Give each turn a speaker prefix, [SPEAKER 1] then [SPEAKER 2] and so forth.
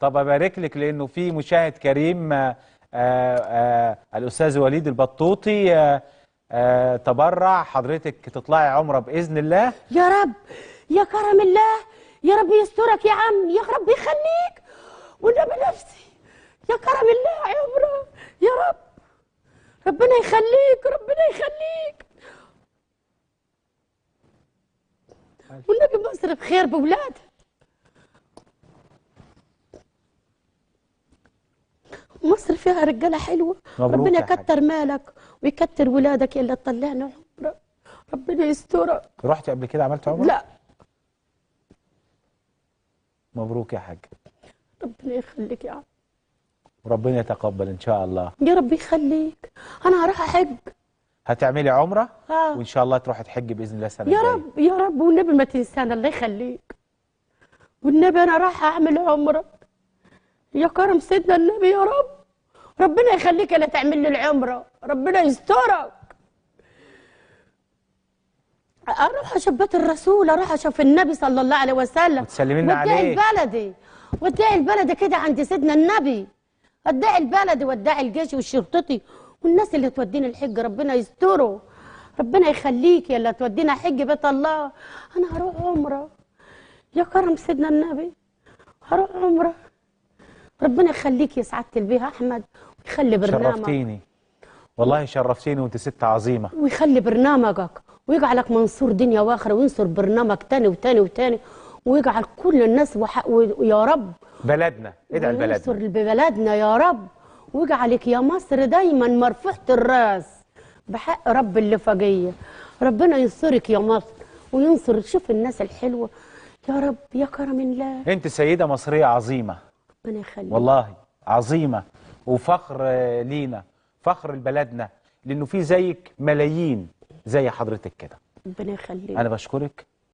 [SPEAKER 1] طب ابارك لك لانه في مشاهد كريم الاستاذ وليد البطوطي تبرع حضرتك تطلعي عمره باذن الله.
[SPEAKER 2] يا رب، يا كرم الله، يا رب يسترك يا عم، يا رب يخليك والنبي نفسي، يا كرم الله عمره يا رب، ربنا يخليك، ربنا يخليك والنبي مصر بخير بولادها. مصر فيها رجاله حلوه، ربنا يكتر مالك ويكتر ولادك يلا تطلعنا عمره، ربنا يسترك.
[SPEAKER 1] رحتي قبل كده عملت عمره؟
[SPEAKER 2] لا.
[SPEAKER 1] مبروك يا حاج،
[SPEAKER 2] ربنا يخليك يا عم،
[SPEAKER 1] وربنا يتقبل ان شاء الله.
[SPEAKER 2] يا رب يخليك. انا هروح احج.
[SPEAKER 1] هتعملي عمره؟ وان شاء الله تروحي تحجي باذن الله السنه
[SPEAKER 2] الجايه. يا رب يا رب، والنبي ما تنسانا الله يخليك، والنبي انا رايحه اعمل عمره يا كرم سيدنا النبي يا رب، ربنا يخليك لا تعمل لي العمره، ربنا يسترك. اروح اشوف بيت الرسول، اروح اشوف النبي صلى الله عليه وسلم
[SPEAKER 1] وتسلمي لنا عليه،
[SPEAKER 2] وادعي البلدي كده عند سيدنا النبي، ادعي البلدي وادعي الجيش والشرطتي والناس اللي تودينا الحج، ربنا يستره، ربنا يخليك يا اللي تودينا حج بيت الله. انا هروح عمره يا كرم سيدنا النبي، هروح عمره، ربنا يخليك يا سعاده البيه احمد، ويخلي برنامجك.
[SPEAKER 1] شرفتيني والله، شرفتيني وانت ست عظيمه،
[SPEAKER 2] ويخلي برنامجك ويجعلك منصور دنيا واخره، وينصر برنامج تاني وتاني وتاني، ويجعل كل الناس ويا رب
[SPEAKER 1] بلدنا، ادعي لبلدنا،
[SPEAKER 2] وينصر ببلدنا يا رب، ويجعلك يا مصر دايما مرفوعه الراس بحق رب اللفقيه، ربنا ينصرك يا مصر وينصر. شوف الناس الحلوه يا رب، يا كرم الله.
[SPEAKER 1] انت سيده مصريه عظيمه،
[SPEAKER 2] ربنا يخليك
[SPEAKER 1] والله عظيمه، وفخر لينا، فخر لبلدنا، لانه في زيك ملايين زي حضرتك كده.
[SPEAKER 2] ربنا يخليك.
[SPEAKER 1] انا بشكرك